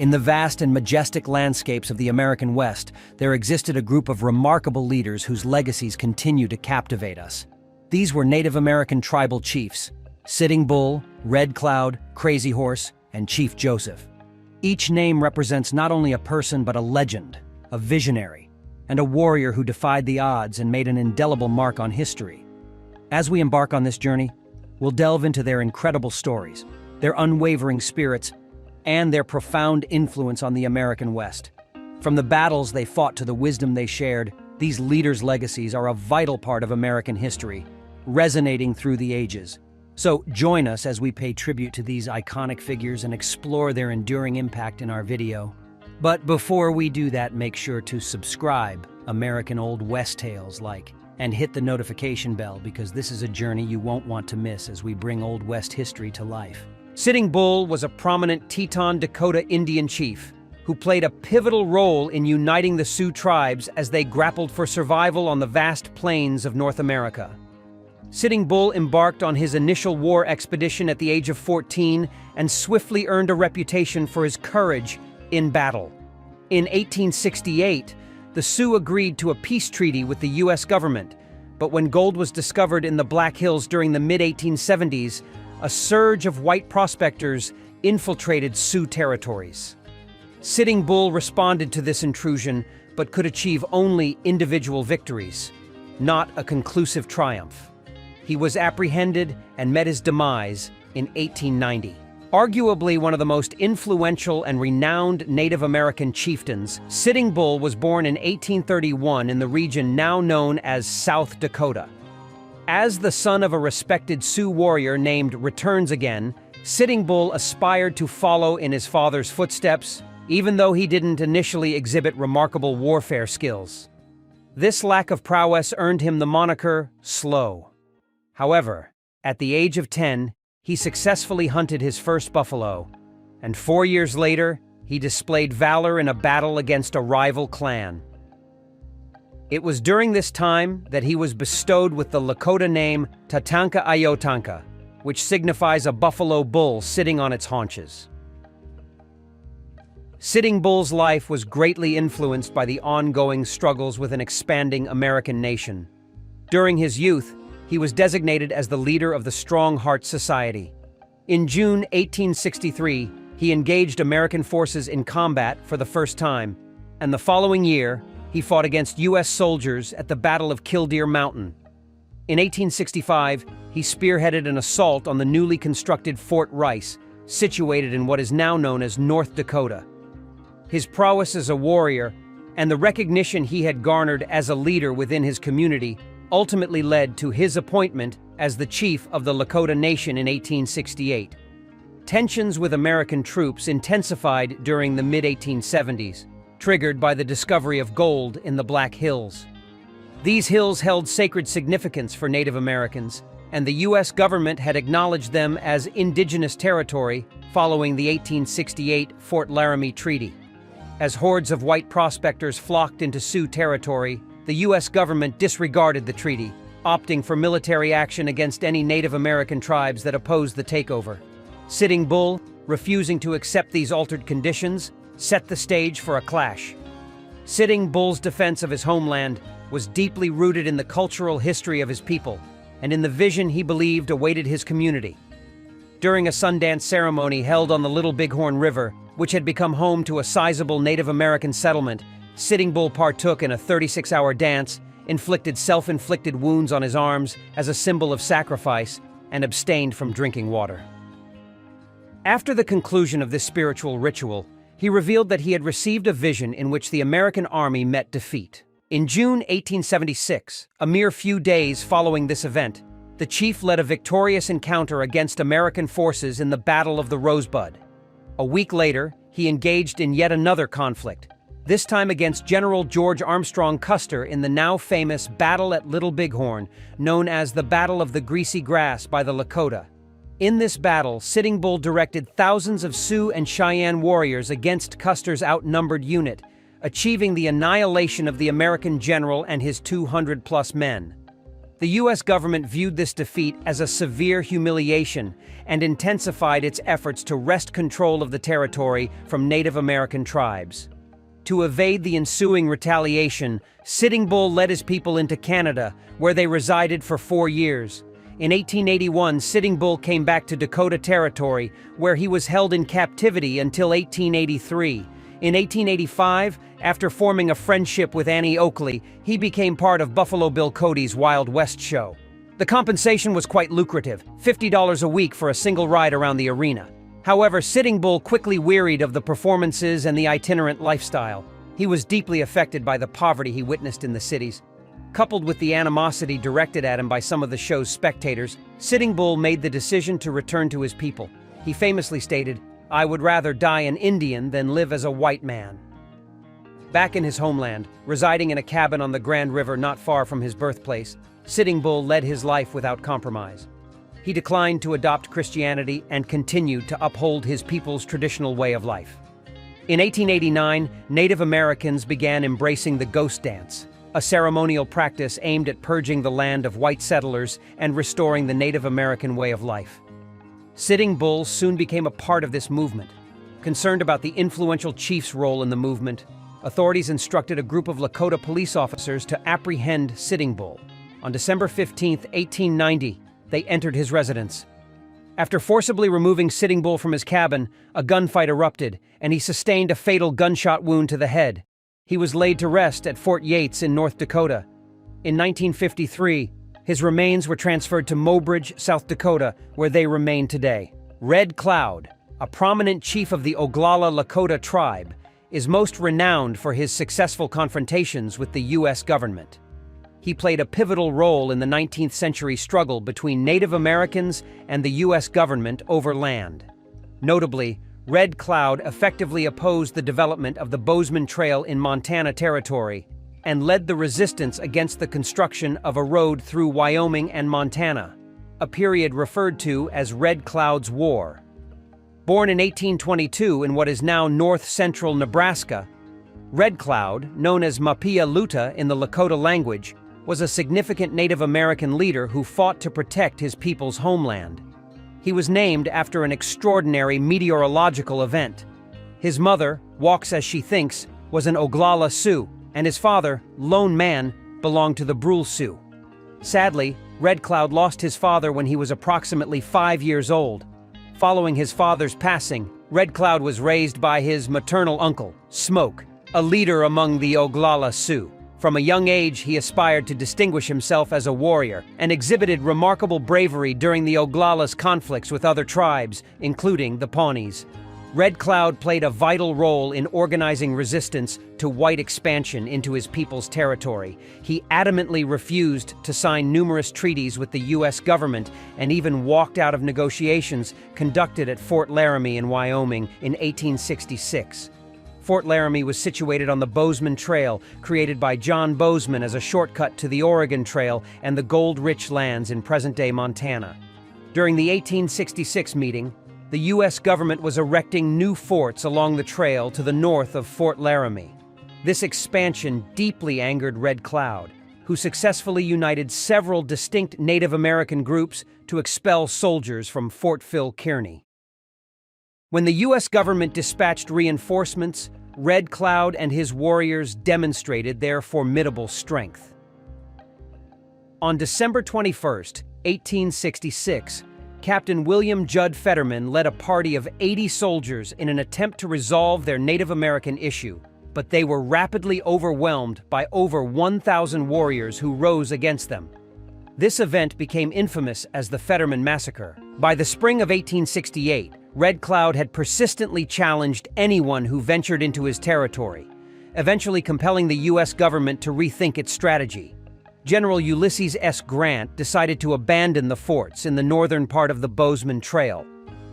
In the vast and majestic landscapes of the American West, there existed a group of remarkable leaders whose legacies continue to captivate us. These were Native American tribal chiefs: Sitting Bull, Red Cloud, Crazy Horse, and Chief Joseph. Each name represents not only a person but a legend, a visionary, and a warrior who defied the odds and made an indelible mark on history. As we embark on this journey, we'll delve into their incredible stories, their unwavering spirits, and their profound influence on the American West. From the battles they fought to the wisdom they shared, these leaders' legacies are a vital part of American history, resonating through the ages. So join us as we pay tribute to these iconic figures and explore their enduring impact in our video. But before we do that, make sure to subscribe, American Old West Tales and hit the notification bell, because this is a journey you won't want to miss as we bring Old West history to life. Sitting Bull was a prominent Teton Dakota Indian chief who played a pivotal role in uniting the Sioux tribes as they grappled for survival on the vast plains of North America. Sitting Bull embarked on his initial war expedition at the age of 14 and swiftly earned a reputation for his courage in battle. In 1868, the Sioux agreed to a peace treaty with the U.S. government, but when gold was discovered in the Black Hills during the mid-1870s, a surge of white prospectors infiltrated Sioux territories. Sitting Bull responded to this intrusion, but could achieve only individual victories, not a conclusive triumph. He was apprehended and met his demise in 1890. Arguably one of the most influential and renowned Native American chieftains, Sitting Bull was born in 1831 in the region now known as South Dakota. As the son of a respected Sioux warrior named Returns Again, Sitting Bull aspired to follow in his father's footsteps, even though he didn't initially exhibit remarkable warfare skills. This lack of prowess earned him the moniker Slow. However, at the age of 10, he successfully hunted his first buffalo, and 4 years later, he displayed valor in a battle against a rival clan. It was during this time that he was bestowed with the Lakota name Tatanka Ayotanka, which signifies a buffalo bull sitting on its haunches. Sitting Bull's life was greatly influenced by the ongoing struggles with an expanding American nation. During his youth, he was designated as the leader of the Strong Heart Society. In June 1863, he engaged American forces in combat for the first time, and the following year, he fought against U.S. soldiers at the Battle of Killdeer Mountain. In 1865, he spearheaded an assault on the newly constructed Fort Rice, situated in what is now known as North Dakota. His prowess as a warrior and the recognition he had garnered as a leader within his community ultimately led to his appointment as the chief of the Lakota Nation in 1868. Tensions with American troops intensified during the mid-1870s, triggered by the discovery of gold in the Black Hills. These hills held sacred significance for Native Americans, and the U.S. government had acknowledged them as indigenous territory following the 1868 Fort Laramie Treaty. As hordes of white prospectors flocked into Sioux territory, the U.S. government disregarded the treaty, opting for military action against any Native American tribes that opposed the takeover. Sitting Bull, refusing to accept these altered conditions, set the stage for a clash. Sitting Bull's defense of his homeland was deeply rooted in the cultural history of his people and in the vision he believed awaited his community. During a Sundance ceremony held on the Little Bighorn River, which had become home to a sizable Native American settlement, Sitting Bull partook in a 36-hour dance, inflicted self-inflicted wounds on his arms as a symbol of sacrifice, and abstained from drinking water. After the conclusion of this spiritual ritual, he revealed that he had received a vision in which the American army met defeat. In June 1876, a mere few days following this event, the chief led a victorious encounter against American forces in the Battle of the Rosebud. A week later, he engaged in yet another conflict, this time against General George Armstrong Custer in the now famous Battle at Little Bighorn, known as the Battle of the Greasy Grass by the Lakota. In this battle, Sitting Bull directed thousands of Sioux and Cheyenne warriors against Custer's outnumbered unit, achieving the annihilation of the American general and his 200-plus men. The U.S. government viewed this defeat as a severe humiliation and intensified its efforts to wrest control of the territory from Native American tribes. To evade the ensuing retaliation, Sitting Bull led his people into Canada, where they resided for 4 years. In 1881, Sitting Bull came back to Dakota Territory, where he was held in captivity until 1883. In 1885, after forming a friendship with Annie Oakley, he became part of Buffalo Bill Cody's Wild West show. The compensation was quite lucrative, $50 a week for a single ride around the arena. However, Sitting Bull quickly wearied of the performances and the itinerant lifestyle. He was deeply affected by the poverty he witnessed in the cities. Coupled with the animosity directed at him by some of the show's spectators, Sitting Bull made the decision to return to his people. He famously stated, "I would rather die an Indian than live as a white man." Back in his homeland, residing in a cabin on the Grand River not far from his birthplace, Sitting Bull led his life without compromise. He declined to adopt Christianity and continued to uphold his people's traditional way of life. In 1889, Native Americans began embracing the ghost dance, a ceremonial practice aimed at purging the land of white settlers and restoring the Native American way of life. Sitting Bull soon became a part of this movement. Concerned about the influential chief's role in the movement, authorities instructed a group of Lakota police officers to apprehend Sitting Bull. On December 15, 1890, they entered his residence. After forcibly removing Sitting Bull from his cabin, a gunfight erupted, and he sustained a fatal gunshot wound to the head. He was laid to rest at Fort Yates in North Dakota. In 1953, his remains were transferred to Mobridge, South Dakota, where they remain today. Red Cloud, a prominent chief of the Oglala Lakota tribe, is most renowned for his successful confrontations with the U.S. government. He played a pivotal role in the 19th century struggle between Native Americans and the U.S. government over land. Notably, Red Cloud effectively opposed the development of the Bozeman Trail in Montana Territory and led the resistance against the construction of a road through Wyoming and Montana, a period referred to as Red Cloud's War. Born in 1822 in what is now north-central Nebraska, Red Cloud, known as Mapia Luta in the Lakota language, was a significant Native American leader who fought to protect his people's homeland. He was named after an extraordinary meteorological event. His mother, Walks As She Thinks, was an Oglala Sioux, and his father, Lone Man, belonged to the Brule Sioux. Sadly, Red Cloud lost his father when he was approximately 5 years old. Following his father's passing, Red Cloud was raised by his maternal uncle, Smoke, a leader among the Oglala Sioux. From a young age, he aspired to distinguish himself as a warrior and exhibited remarkable bravery during the Oglala's conflicts with other tribes, including the Pawnees. Red Cloud played a vital role in organizing resistance to white expansion into his people's territory. He adamantly refused to sign numerous treaties with the U.S. government and even walked out of negotiations conducted at Fort Laramie in Wyoming in 1866. Fort Laramie was situated on the Bozeman Trail, created by John Bozeman as a shortcut to the Oregon Trail and the gold-rich lands in present-day Montana. During the 1866 meeting, the U.S. government was erecting new forts along the trail to the north of Fort Laramie. This expansion deeply angered Red Cloud, who successfully united several distinct Native American groups to expel soldiers from Fort Phil Kearny. When the U.S. government dispatched reinforcements, Red Cloud and his warriors demonstrated their formidable strength. On December 21, 1866, Captain William Judd Fetterman led a party of 80 soldiers in an attempt to resolve their Native American issue, but they were rapidly overwhelmed by over 1,000 warriors who rose against them. This event became infamous as the Fetterman Massacre. By the spring of 1868, Red Cloud had persistently challenged anyone who ventured into his territory, eventually compelling the U.S. government to rethink its strategy. General Ulysses S. Grant decided to abandon the forts in the northern part of the Bozeman Trail.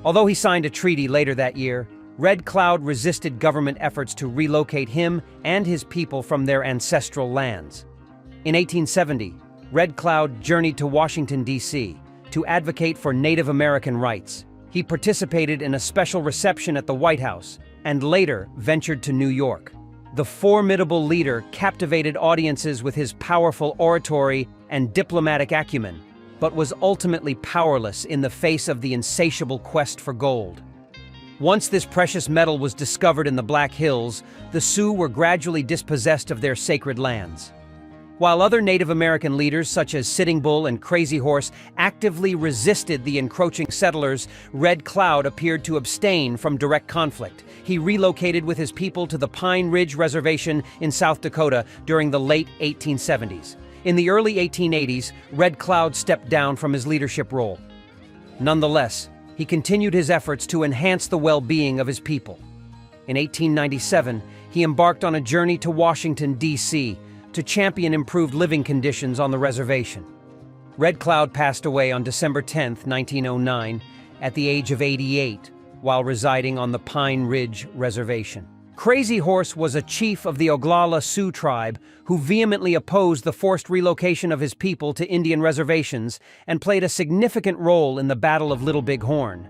Although he signed a treaty later that year, Red Cloud resisted government efforts to relocate him and his people from their ancestral lands. In 1870, Red Cloud journeyed to Washington, D.C. to advocate for Native American rights. He participated in a special reception at the White House and later ventured to New York. The formidable leader captivated audiences with his powerful oratory and diplomatic acumen, but was ultimately powerless in the face of the insatiable quest for gold. Once this precious metal was discovered in the Black Hills, the Sioux were gradually dispossessed of their sacred lands. While other Native American leaders such as Sitting Bull and Crazy Horse actively resisted the encroaching settlers, Red Cloud appeared to abstain from direct conflict. He relocated with his people to the Pine Ridge Reservation in South Dakota during the late 1870s. In the early 1880s, Red Cloud stepped down from his leadership role. Nonetheless, he continued his efforts to enhance the well-being of his people. In 1897, he embarked on a journey to Washington, D.C., to champion improved living conditions on the reservation. Red Cloud passed away on December 10, 1909, at the age of 88, while residing on the Pine Ridge Reservation. Crazy Horse was a chief of the Oglala Sioux tribe who vehemently opposed the forced relocation of his people to Indian reservations and played a significant role in the Battle of Little Big Horn.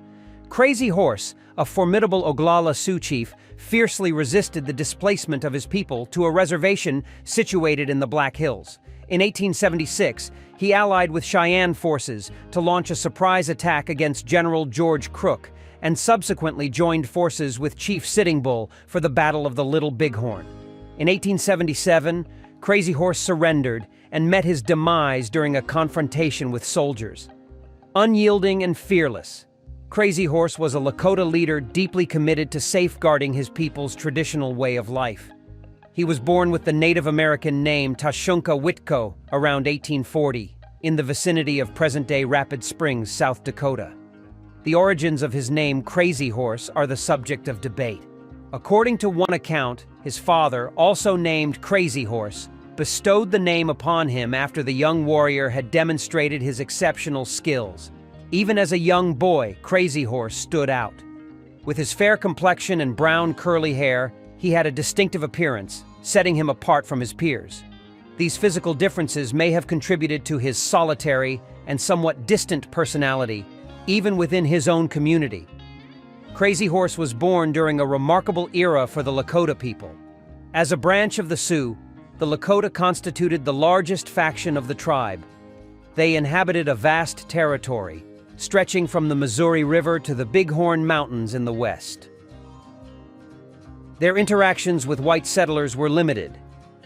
Crazy Horse, a formidable Oglala Sioux chief, fiercely resisted the displacement of his people to a reservation situated in the Black Hills. In 1876, he allied with Cheyenne forces to launch a surprise attack against General George Crook, and subsequently joined forces with Chief Sitting Bull for the Battle of the Little Bighorn. In 1877, Crazy Horse surrendered and met his demise during a confrontation with soldiers. Unyielding and fearless, Crazy Horse was a Lakota leader deeply committed to safeguarding his people's traditional way of life. He was born with the Native American name Tashunka Witko around 1840, in the vicinity of present-day Rapid Springs, South Dakota. The origins of his name, Crazy Horse, are the subject of debate. According to one account, his father, also named Crazy Horse, bestowed the name upon him after the young warrior had demonstrated his exceptional skills. Even as a young boy, Crazy Horse stood out. With his fair complexion and brown curly hair, he had a distinctive appearance, setting him apart from his peers. These physical differences may have contributed to his solitary and somewhat distant personality, even within his own community. Crazy Horse was born during a remarkable era for the Lakota people. As a branch of the Sioux, the Lakota constituted the largest faction of the tribe. They inhabited a vast territory, stretching from the Missouri River to the Bighorn Mountains in the west. Their interactions with white settlers were limited,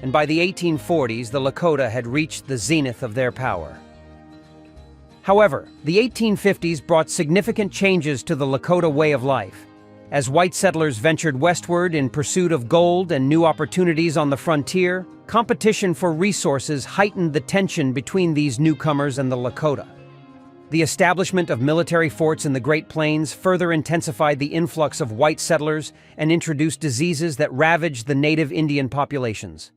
and by the 1840s, the Lakota had reached the zenith of their power. However, the 1850s brought significant changes to the Lakota way of life. As white settlers ventured westward in pursuit of gold and new opportunities on the frontier, competition for resources heightened the tension between these newcomers and the Lakota. The establishment of military forts in the Great Plains further intensified the influx of white settlers and introduced diseases that ravaged the native Indian populations.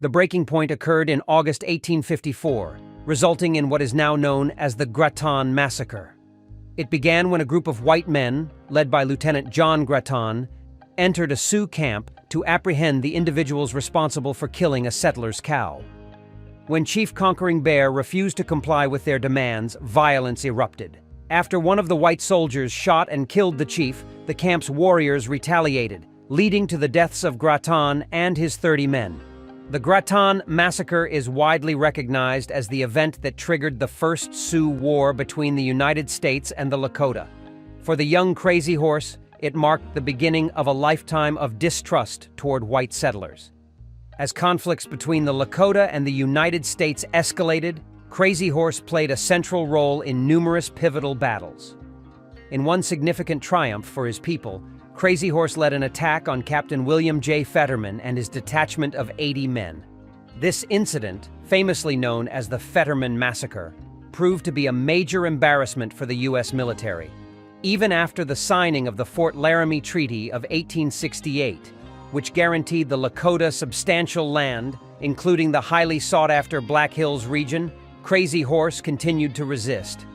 The breaking point occurred in August 1854, resulting in what is now known as the Grattan Massacre. It began when a group of white men, led by Lieutenant John Grattan, entered a Sioux camp to apprehend the individuals responsible for killing a settler's cow. When Chief Conquering Bear refused to comply with their demands, violence erupted. After one of the white soldiers shot and killed the chief, the camp's warriors retaliated, leading to the deaths of Grattan and his 30 men. The Grattan Massacre is widely recognized as the event that triggered the First Sioux War between the United States and the Lakota. For the young Crazy Horse, it marked the beginning of a lifetime of distrust toward white settlers. As conflicts between the Lakota and the United States escalated, Crazy Horse played a central role in numerous pivotal battles. In one significant triumph for his people, Crazy Horse led an attack on Captain William J. Fetterman and his detachment of 80 men. This incident, famously known as the Fetterman Massacre, proved to be a major embarrassment for the U.S. military. Even after the signing of the Fort Laramie Treaty of 1868, which guaranteed the Lakota substantial land, including the highly sought-after Black Hills region, Crazy Horse continued to resist.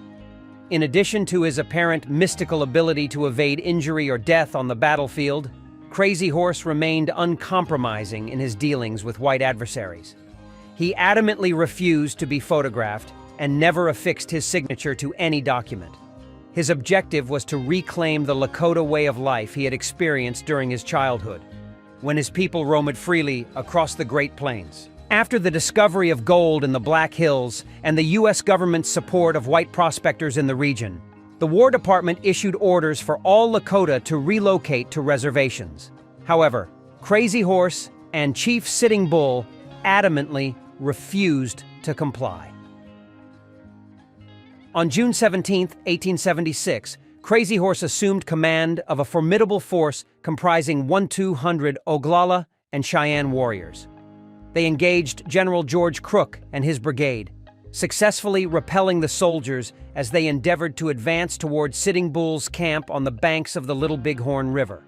In addition to his apparent mystical ability to evade injury or death on the battlefield, Crazy Horse remained uncompromising in his dealings with white adversaries. He adamantly refused to be photographed and never affixed his signature to any document. His objective was to reclaim the Lakota way of life he had experienced during his childhood. when his people roamed freely across the Great Plains. After the discovery of gold in the Black Hills and the U.S. government's support of white prospectors in the region, the War Department issued orders for all Lakota to relocate to reservations. However, Crazy Horse and Chief Sitting Bull adamantly refused to comply. On June 17, 1876, Crazy Horse assumed command of a formidable force comprising 1,200 Oglala and Cheyenne warriors. They engaged General George Crook and his brigade, successfully repelling the soldiers as they endeavored to advance toward Sitting Bull's camp on the banks of the Little Bighorn River.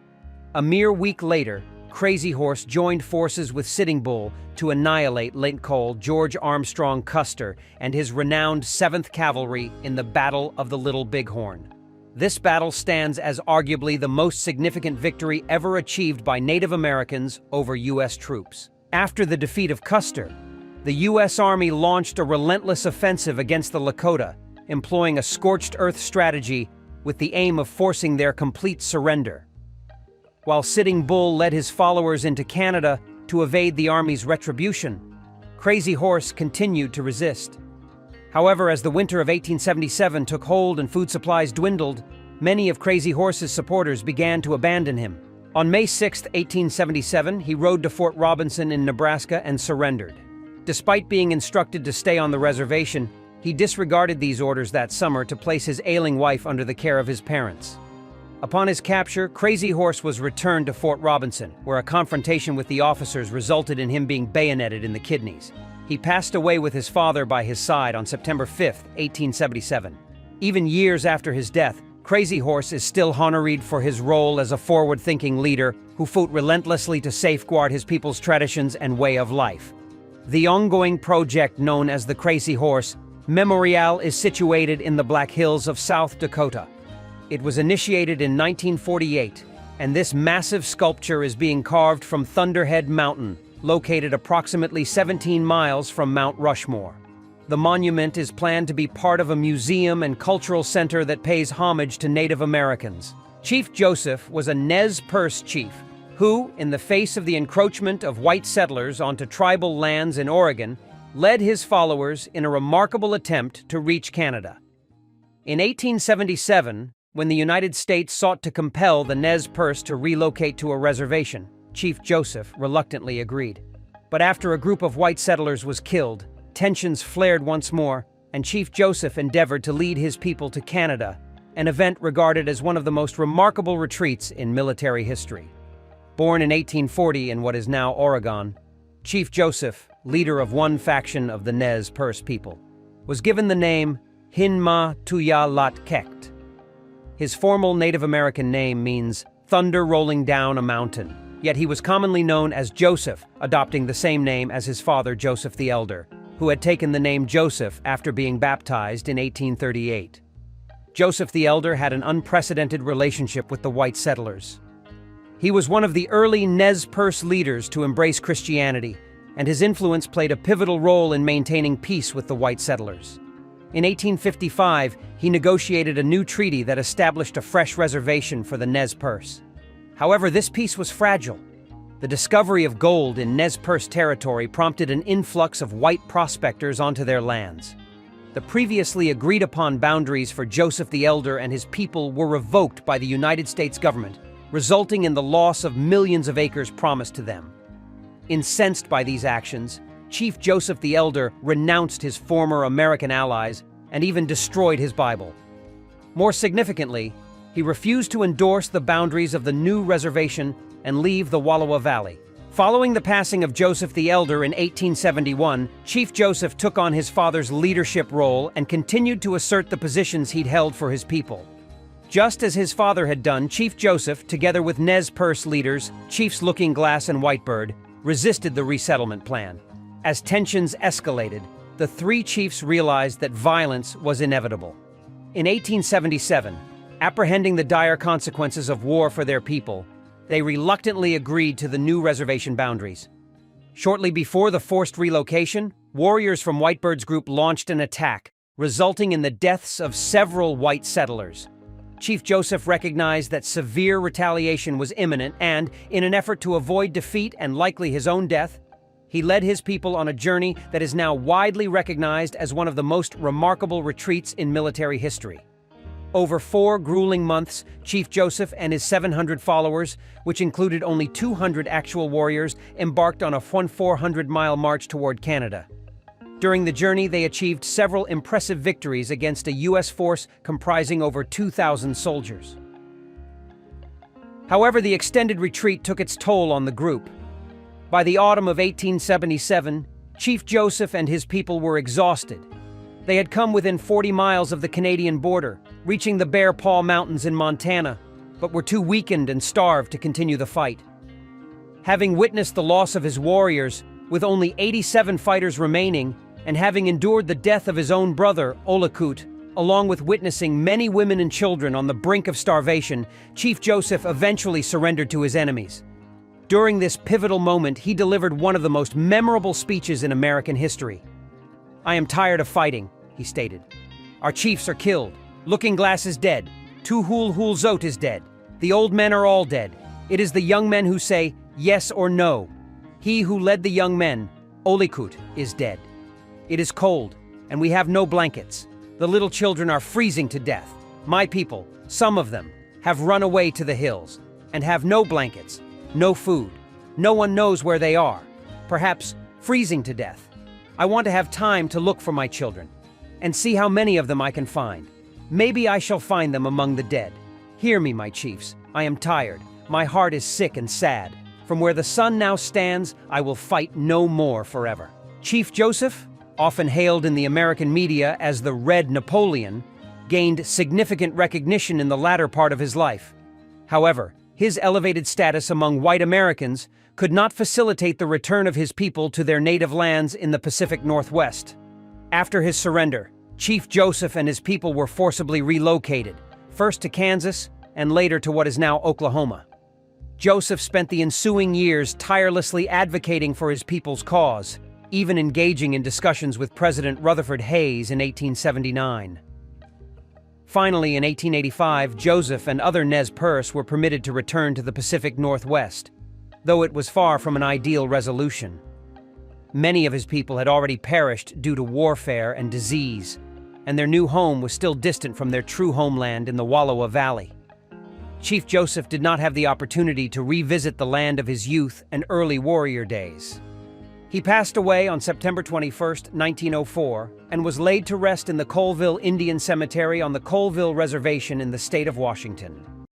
A mere week later, Crazy Horse joined forces with Sitting Bull to annihilate Lincoln George Armstrong Custer and his renowned 7th Cavalry in the Battle of the Little Bighorn. This battle stands as arguably the most significant victory ever achieved by Native Americans over U.S. troops. After the defeat of Custer, the U.S. Army launched a relentless offensive against the Lakota, employing a scorched earth strategy with the aim of forcing their complete surrender. While Sitting Bull led his followers into Canada to evade the Army's retribution, Crazy Horse continued to resist. However, as the winter of 1877 took hold and food supplies dwindled, many of Crazy Horse's supporters began to abandon him. On May 6, 1877, he rode to Fort Robinson in Nebraska and surrendered. Despite being instructed to stay on the reservation, he disregarded these orders that summer to place his ailing wife under the care of his parents. Upon his capture, Crazy Horse was returned to Fort Robinson, where a confrontation with the officers resulted in him being bayoneted in the kidneys. He passed away with his father by his side on September 5, 1877. Even years after his death, Crazy Horse is still honored for his role as a forward-thinking leader who fought relentlessly to safeguard his people's traditions and way of life. The ongoing project known as the Crazy Horse Memorial is situated in the Black Hills of South Dakota. It was initiated in 1948, and this massive sculpture is being carved from Thunderhead Mountain, located approximately 17 miles from Mount Rushmore. The monument is planned to be part of a museum and cultural center that pays homage to Native Americans. Chief Joseph was a Nez Perce chief who, in the face of the encroachment of white settlers onto tribal lands in Oregon, led his followers in a remarkable attempt to reach Canada. In 1877, when the United States sought to compel the Nez Perce to relocate to a reservation, Chief Joseph reluctantly agreed. But after a group of white settlers was killed, tensions flared once more, and Chief Joseph endeavored to lead his people to Canada, an event regarded as one of the most remarkable retreats in military history. Born in 1840 in what is now Oregon, Chief Joseph, leader of one faction of the Nez Perce people, was given the name Hinma Tuya Lat Kekt. His formal Native American name means thunder rolling down a mountain, yet he was commonly known as Joseph, adopting the same name as his father Joseph the Elder, who had taken the name Joseph after being baptized in 1838. Joseph the Elder had an unprecedented relationship with the white settlers. He was one of the early Nez Perce leaders to embrace Christianity, and his influence played a pivotal role in maintaining peace with the white settlers. In 1855, he negotiated a new treaty that established a fresh reservation for the Nez Perce. However, this peace was fragile. The discovery of gold in Nez Perce territory prompted an influx of white prospectors onto their lands. The previously agreed-upon boundaries for Joseph the Elder and his people were revoked by the United States government, resulting in the loss of millions of acres promised to them. Incensed by these actions, Chief Joseph the Elder renounced his former American allies and even destroyed his Bible. More significantly, he refused to endorse the boundaries of the new reservation and leave the Wallowa Valley. Following the passing of Joseph the Elder in 1871, Chief Joseph took on his father's leadership role and continued to assert the positions he'd held for his people. Just as his father had done, Chief Joseph, together with Nez Perce leaders, Chiefs Looking Glass and Whitebird, resisted the resettlement plan. As tensions escalated, the three chiefs realized that violence was inevitable. In 1877, apprehending the dire consequences of war for their people, they reluctantly agreed to the new reservation boundaries. Shortly before the forced relocation, warriors from Whitebird's group launched an attack, resulting in the deaths of several white settlers. Chief Joseph recognized that severe retaliation was imminent and, in an effort to avoid defeat and likely his own death, he led his people on a journey that is now widely recognized as one of the most remarkable retreats in military history. Over 4 grueling months, Chief Joseph and his 700 followers, which included only 200 actual warriors, embarked on a 400-mile march toward Canada. During the journey, they achieved several impressive victories against a U.S. force comprising over 2,000 soldiers. However, the extended retreat took its toll on the group. By the autumn of 1877, Chief Joseph and his people were exhausted. They had come within 40 miles of the Canadian border, reaching the Bear Paw Mountains in Montana, but were too weakened and starved to continue the fight. Having witnessed the loss of his warriors, with only 87 fighters remaining, and having endured the death of his own brother, Olakut, along with witnessing many women and children on the brink of starvation, Chief Joseph eventually surrendered to his enemies. During this pivotal moment, he delivered one of the most memorable speeches in American history. "I am tired of fighting," he stated. "Our chiefs are killed. Looking Glass is dead. Tuhul Zot is dead. The old men are all dead. It is the young men who say yes or no. He who led the young men, Olikut, is dead. It is cold, and we have no blankets. The little children are freezing to death. My people, some of them, have run away to the hills, and have no blankets, no food. No one knows where they are, perhaps freezing to death. I want to have time to look for my children, and see how many of them I can find. Maybe I shall find them among the dead. Hear me, my chiefs. I am tired. My heart is sick and sad. From where the sun now stands, I will fight no more forever." Chief Joseph, often hailed in the American media as the Red Napoleon, gained significant recognition in the latter part of his life. However, his elevated status among white Americans could not facilitate the return of his people to their native lands in the Pacific Northwest. After his surrender, Chief Joseph and his people were forcibly relocated, first to Kansas and later to what is now Oklahoma. Joseph spent the ensuing years tirelessly advocating for his people's cause, even engaging in discussions with President Rutherford Hayes in 1879. Finally, in 1885, Joseph and other Nez Perce were permitted to return to the Pacific Northwest, though it was far from an ideal resolution. Many of his people had already perished due to warfare and disease, and their new home was still distant from their true homeland in the Wallowa Valley. Chief Joseph did not have the opportunity to revisit the land of his youth and early warrior days. He passed away on September 21, 1904, and was laid to rest in the Colville Indian Cemetery on the Colville Reservation in the state of Washington.